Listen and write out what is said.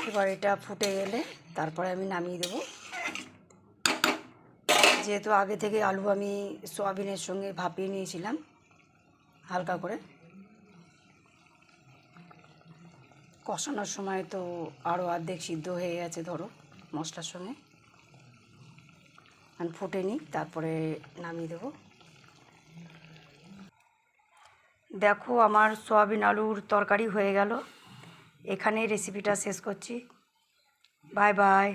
এবার এটা ফুটে গেলে তারপরে আমি নামিয়ে দেবো। যেহেতু আগে থেকে আলু আমি সয়াবিনের সঙ্গে ভাপিয়ে নিয়েছিলাম হালকা করে, কষানোর সময় তো আরও অর্ধেক সিদ্ধ হয়ে গেছে ধরো মশলার সঙ্গে। আমি ফুটে নিই তারপরে নামিয়ে দেবো। দেখো আমার সয়াবিন আলুর তরকারি হয়ে গেল। এখানে রেসিপিটা শেষ করছি। Bye bye.